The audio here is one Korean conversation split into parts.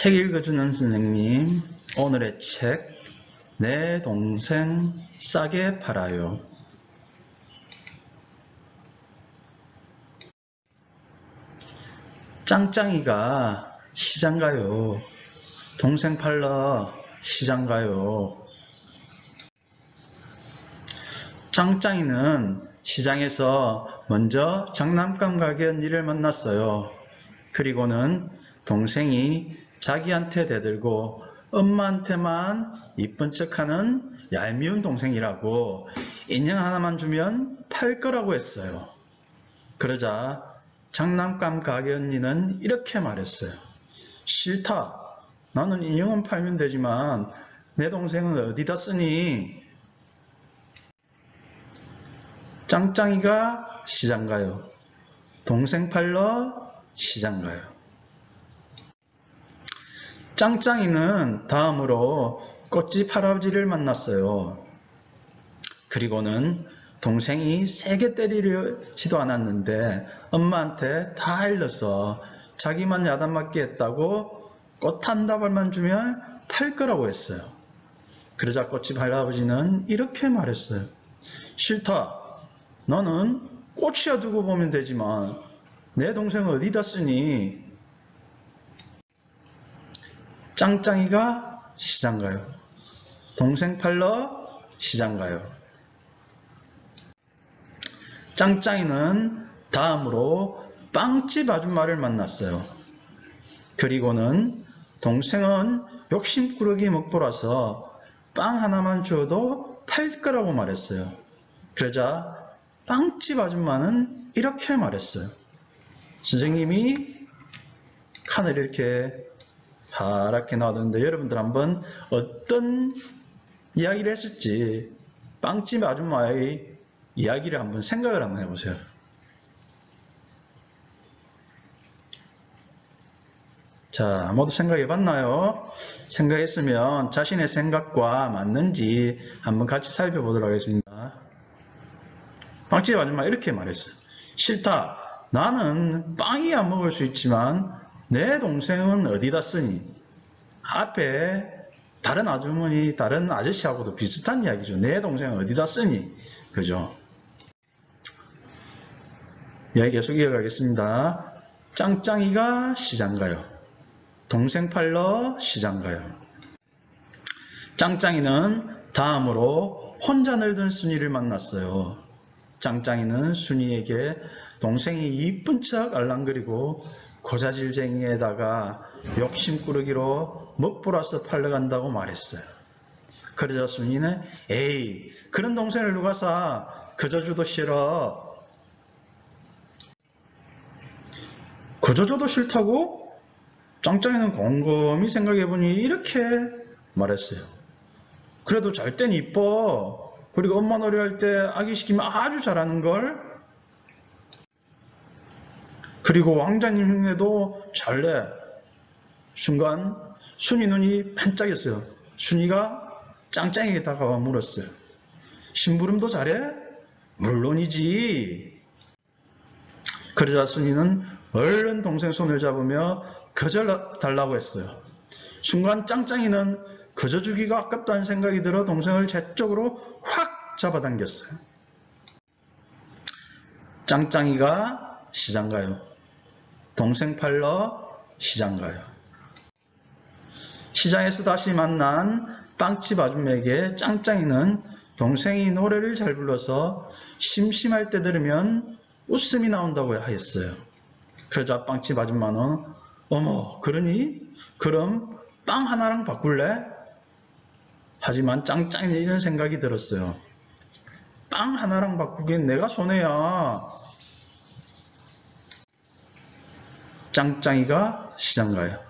책 읽어주는 선생님, 오늘의 책, 내 동생 싸게 팔아요. 짱짱이가 시장 가요. 동생 팔러 시장 가요. 짱짱이는 시장에서 먼저 장난감 가게 언니를 만났어요. 그리고는 동생이 자기한테 대들고 엄마한테만 이쁜 척하는 얄미운 동생이라고 인형 하나만 주면 팔 거라고 했어요. 그러자 장난감 가게 언니는 이렇게 말했어요. 싫다. 나는 인형은 팔면 되지만 내 동생은 어디다 쓰니? 짱짱이가 시장 가요. 동생 팔러 시장 가요. 짱짱이는 다음으로 꽃집 할아버지를 만났어요. 그리고는 동생이 세게 때리려지도 않았는데 엄마한테 다 일러서 자기만 야단맞게 했다고 꽃 한 다발만 주면 팔 거라고 했어요. 그러자 꽃집 할아버지는 이렇게 말했어요. 싫다. 너는 꽃이야 두고 보면 되지만 내 동생은 어디다 쓰니? 짱짱이가 시장 가요. 동생 팔러 시장 가요. 짱짱이는 다음으로 빵집 아줌마를 만났어요. 그리고는 동생은 욕심꾸러기 먹보라서 빵 하나만 줘도 팔 거라고 말했어요. 그러자 빵집 아줌마는 이렇게 말했어요. 선생님이 칸을 이렇게 파랗게 놔뒀는데 여러분들 한번 어떤 이야기를 했을지 빵집 아줌마의 이야기를 한번 생각을 한번 해보세요. 자, 모두 생각해 봤나요? 생각했으면 자신의 생각과 맞는지 한번 같이 살펴보도록 하겠습니다. 빵집 아줌마 이렇게 말했어요. 싫다. 나는 빵이야 먹을 수 있지만 내 동생은 어디다 쓰니? 앞에 다른 아주머니, 다른 아저씨하고도 비슷한 이야기죠. 내 동생은 어디다 쓰니? 그죠? 이야기 계속 이어가겠습니다. 짱짱이가 시장 가요. 동생 팔러 시장 가요. 짱짱이는 다음으로 혼자 늘던 순이를 만났어요. 짱짱이는 순이에게 동생이 이쁜 척 알랑거리고 고자질쟁이에다가 욕심꾸러기로 먹보라서 팔러 간다고 말했어요. 그러자 순이는 에이, 그런 동생을 누가 사? 그저 줘도 싫어. 그저 줘도 싫다고? 짱짱이는 곰곰이 생각해보니 이렇게 말했어요. 그래도 잘 땐 이뻐. 그리고 엄마 놀이할 때 아기 시키면 아주 잘하는걸. 그리고 왕자님 흉내도 잘내. 순간 순이 눈이 반짝였어요. 순이가 짱짱이에게 다가와 물었어요. 심부름도 잘해? 물론이지. 그러자 순이는 얼른 동생 손을 잡으며 그저 달라고 했어요. 순간 짱짱이는 그저 주기가 아깝다는 생각이 들어 동생을 제 쪽으로 확 잡아당겼어요. 짱짱이가 시장 가요. 동생 팔러 시장 가요. 시장에서 다시 만난 빵집 아줌마에게 짱짱이는 동생이 노래를 잘 불러서 심심할 때 들으면 웃음이 나온다고 하였어요. 그러자 빵집 아줌마는 어머, 그러니? 그럼 빵 하나랑 바꿀래? 하지만 짱짱이는 이런 생각이 들었어요. 빵 하나랑 바꾸기엔 내가 손해야. 짱짱이가 시장 가요.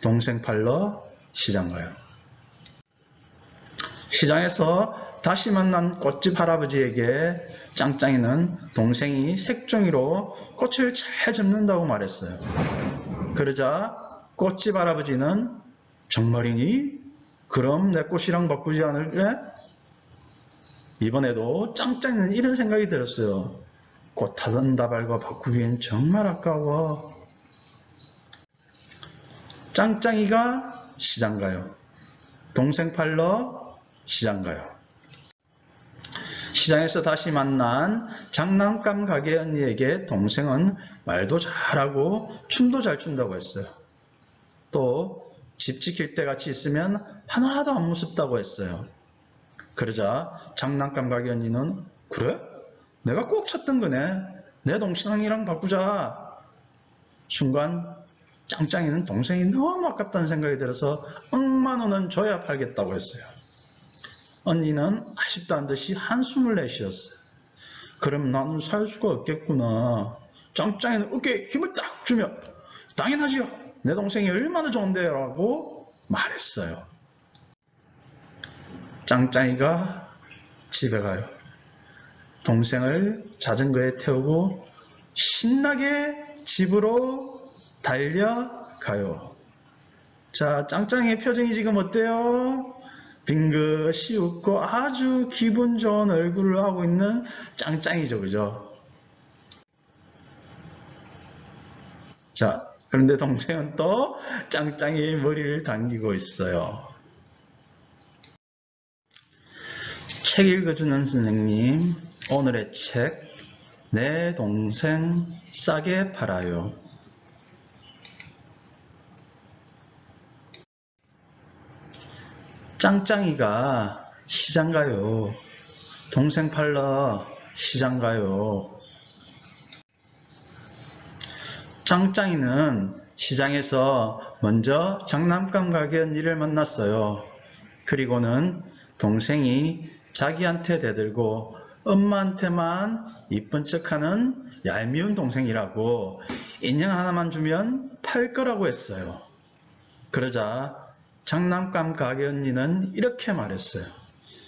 동생 팔러 시장 가요. 시장에서 다시 만난 꽃집 할아버지에게 짱짱이는 동생이 색종이로 꽃을 잘 접는다고 말했어요. 그러자 꽃집 할아버지는 정말이니? 그럼 내 꽃이랑 바꾸지 않을래? 이번에도 짱짱이는 이런 생각이 들었어요. 꽃 한 다발과 바꾸기엔 정말 아까워. 짱짱이가 시장 가요. 동생 팔러 시장 가요. 시장에서 다시 만난 장난감 가게 언니에게 동생은 말도 잘하고 춤도 잘 춘다고 했어요. 또 집 지킬 때 같이 있으면 하나도 안 무섭다고 했어요. 그러자 장난감 가게 언니는 그래? 내가 꼭 찾던 거네. 내 동생이랑 바꾸자. 순간 짱짱이는 동생이 너무 아깝다는 생각이 들어서 10,000원은 줘야 팔겠다고 했어요. 언니는 아쉽다는 듯이 한숨을 내쉬었어요. 그럼 나는 살 수가 없겠구나. 짱짱이는 어깨에 힘을 딱 주며 당연하지요. 내 동생이 얼마나 좋은데 라고 말했어요. 짱짱이가 집에 가요. 동생을 자전거에 태우고 신나게 집으로 달려가요. 자, 짱짱이의 표정이 지금 어때요? 빙긋이 웃고 아주 기분 좋은 얼굴을 하고 있는 짱짱이죠. 그죠? 자, 그런데 동생은 또 짱짱이의 머리를 당기고 있어요. 책 읽어주는 선생님, 오늘의 책, 내 동생 싸게 팔아요. 짱짱이가 시장 가요. 동생 팔러 시장 가요. 짱짱이는 시장에서 먼저 장난감 가게 언니를 만났어요. 그리고는 동생이 자기한테 대들고 엄마한테만 이쁜 척하는 얄미운 동생이라고 인형 하나만 주면 팔 거라고 했어요. 그러자 장난감 가게 언니는 이렇게 말했어요.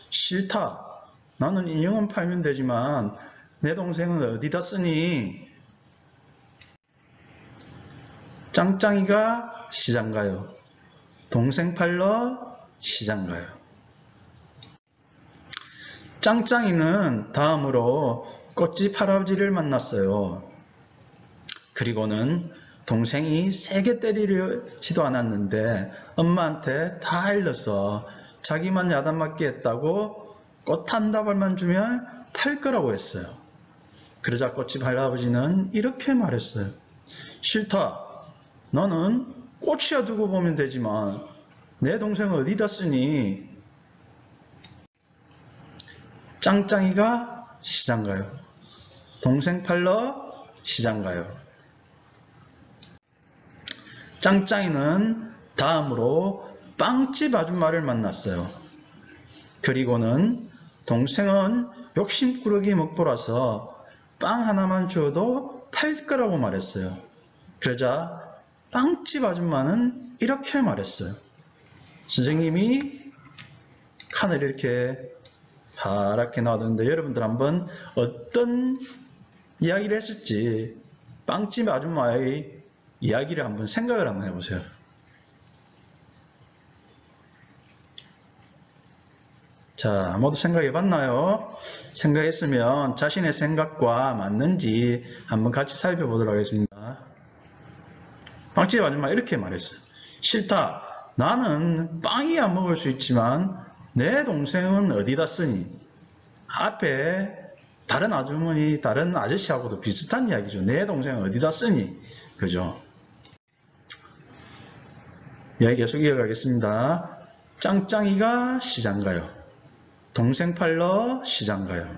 싫다. 나는 인형은 팔면 되지만 내 동생은 어디다 쓰니? 짱짱이가 시장 가요. 동생 팔러 시장 가요. 짱짱이는 다음으로 꽃집 할아버지를 만났어요. 그리고는 동생이 세게 때리려지도 않았는데 엄마한테 다 일러서 자기만 야단맞게 했다고 꽃 한 다발만 주면 팔 거라고 했어요. 그러자 꽃집 할아버지는 이렇게 말했어요. 싫다. 너는 꽃이야 두고 보면 되지만 내 동생은 어디다 쓰니? 짱짱이가 시장 가요. 동생 팔러 시장 가요. 짱짱이는 다음으로 빵집 아줌마를 만났어요. 그리고는 동생은 욕심꾸러기 먹보라서 빵 하나만 줘도 팔 거라고 말했어요. 그러자 빵집 아줌마는 이렇게 말했어요. 선생님이 칸을 이렇게 파랗게 놔뒀는데 여러분들 한번 어떤 이야기를 했을지 빵집 아줌마의 이야기를 한번 생각을 한번 해보세요. 자, 모두 생각해봤나요? 생각했으면 자신의 생각과 맞는지 한번 같이 살펴보도록 하겠습니다. 빵집 아줌마 이렇게 말했어요. 싫다. 나는 빵이야 먹을 수 있지만 내 동생은 어디다 쓰니? 앞에 다른 아주머니, 다른 아저씨하고도 비슷한 이야기죠. 내 동생은 어디다 쓰니? 그죠? 이야기 계속 이어가겠습니다. 짱짱이가 시장 가요. 동생 팔러 시장 가요.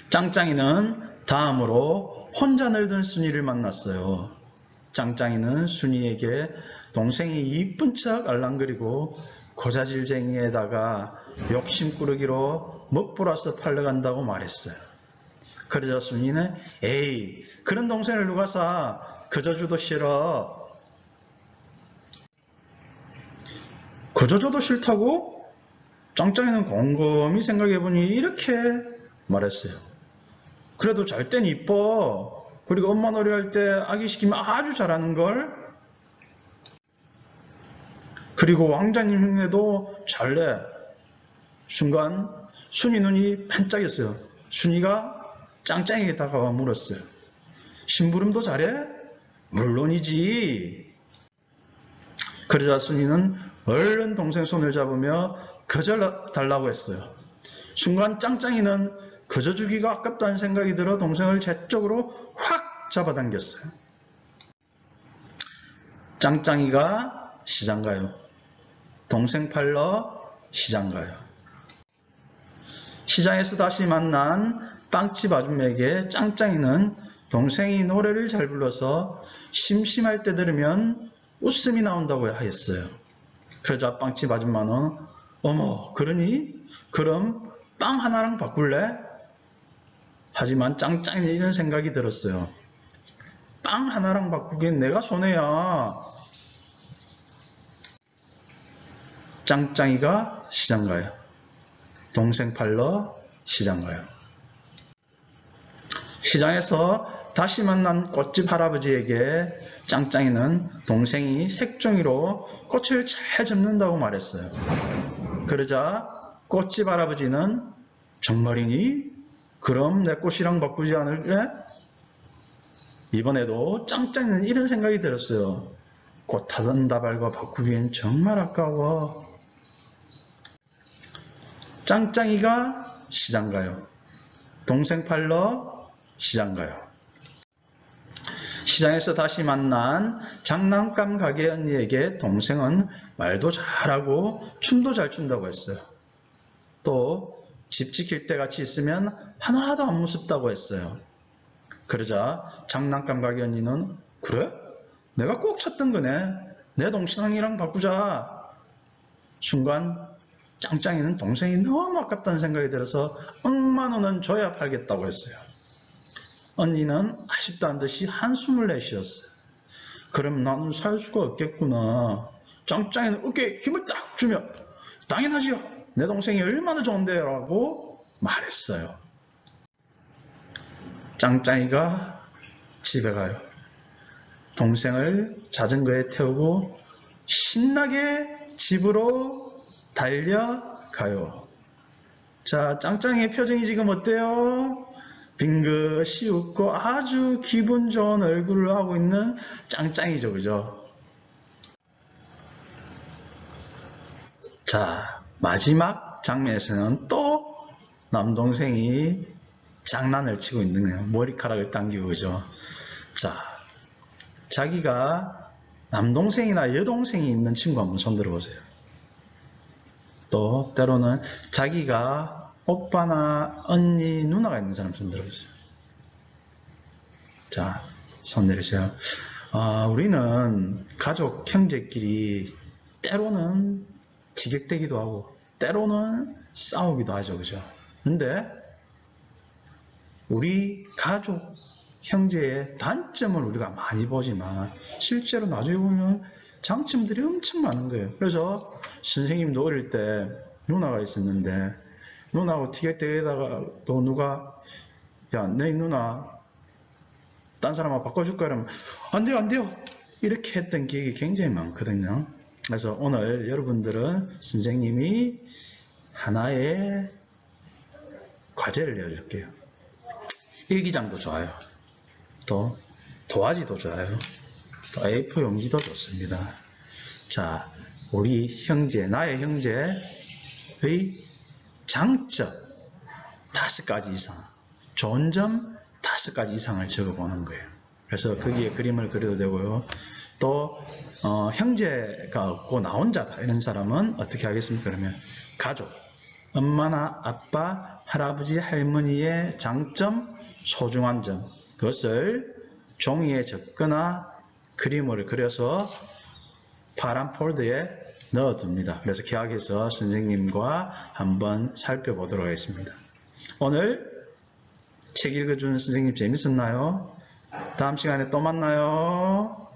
짱짱이는 다음으로 혼자 늘던 순이를 만났어요. 짱짱이는 순이에게 동생이 이쁜 척 알랑거리고 고자질쟁이에다가 욕심꾸러기로 먹보라서 팔러 간다고 말했어요. 그러자 순이는 에이, 그런 동생을 누가 사? 그저 줘도 싫어. 그저 줘도 싫다고? 짱짱이는 곰곰이 생각해보니 이렇게 말했어요. 그래도 잘 땐 이뻐. 그리고 엄마 놀이할 때 아기 시키면 아주 잘하는걸. 그리고 왕자님 흉내도 잘내. 순간 순이 눈이 반짝였어요. 순이가 짱짱이에게 다가와 물었어요. 심부름도 잘해? 물론이지. 그러자 순이는 얼른 동생 손을 잡으며 거절달라고 했어요. 순간 짱짱이는 거저 주기가 아깝다는 생각이 들어 동생을 제 쪽으로 확 잡아당겼어요. 짱짱이가 시장 가요. 동생 팔러 시장 가요. 시장에서 다시 만난 빵집 아줌마에게 짱짱이는 동생이 노래를 잘 불러서 심심할 때 들으면 웃음이 나온다고 하였어요. 그러자 빵집 아줌마는 어머 그러니? 그럼 빵 하나랑 바꿀래? 하지만 짱짱이는 이런 생각이 들었어요. 빵 하나랑 바꾸기엔 내가 손해야. 짱짱이가 시장 가요. 동생 팔러 시장 가요. 시장에서 다시 만난 꽃집 할아버지에게 짱짱이는 동생이 색종이로 꽃을 잘 접는다고 말했어요. 그러자 꽃집 할아버지는 정말이니? 그럼 내 꽃이랑 바꾸지 않을래? 이번에도 짱짱이는 이런 생각이 들었어요. 꽃 하던 다발과 바꾸기엔 정말 아까워. 짱짱이가 시장 가요. 동생 팔러 시장 가요. 시장에서 다시 만난 장난감 가게 언니에게 동생은 말도 잘하고 춤도 잘 춘다고 했어요. 또 집 지킬 때 같이 있으면 하나도 안 무섭다고 했어요. 그러자 장난감 가게 언니는 그래? 내가 꼭 찾던 거네. 내 동생이랑 바꾸자. 순간 짱짱이는 동생이 너무 아깝다는 생각이 들어서 10,000원은 줘야 팔겠다고 했어요. 언니는 아쉽다는 듯이 한숨을 내쉬었어요. 그럼 나는 살 수가 없겠구나. 짱짱이는 어깨에 힘을 딱 주며 당연하지요. 내 동생이 얼마나 좋은데 라고 말했어요. 짱짱이가 집에 가요. 동생을 자전거에 태우고 신나게 집으로 달려가요. 자, 짱짱이의 표정이 지금 어때요? 빙긋이 웃고 아주 기분 좋은 얼굴을 하고 있는 짱짱이죠, 그죠? 자, 마지막 장면에서는 또 남동생이 장난을 치고 있는 거예요. 머리카락을 당기고, 그죠? 자, 자기가 남동생이나 여동생이 있는 친구 한번 손 들어보세요. 또 때로는 자기가 오빠나 언니, 누나가 있는 사람 손 들어보세요. 자, 손 내리세요. 우리는 가족, 형제끼리 때로는 티격대기도 하고 때로는 싸우기도 하죠. 그죠? 근데 우리 가족, 형제의 단점을 우리가 많이 보지만 실제로 나중에 보면 장점들이 엄청 많은 거예요. 그래서 선생님도 어릴 때 누나가 있었는데 누나하고 티격대기에다가 또 누가 야, 내 누나 딴 사람하고 바꿔줄까? 이러면 안 돼요, 안 돼요. 이렇게 했던 기억이 굉장히 많거든요. 그래서 오늘 여러분들은 선생님이 하나의 과제를 내어줄게요. 일기장도 좋아요. 또 도화지도 좋아요. 또 A4 용지도 좋습니다. 자, 우리 형제, 나의 형제의 장점 5가지 이상, 좋은 점 5가지 이상을 적어보는 거예요. 그래서 거기에 그림을 그려도 되고요. 또 형제가 없고 나 혼자다 이런 사람은 어떻게 하겠습니까? 그러면 가족, 엄마나 아빠, 할아버지, 할머니의 장점, 소중한 점, 그것을 종이에 적거나 그림을 그려서 파란 폴더에 넣어둡니다. 그래서 계약해서 선생님과 한번 살펴보도록 하겠습니다. 오늘 책 읽어주는 선생님 재밌었나요? 다음 시간에 또 만나요.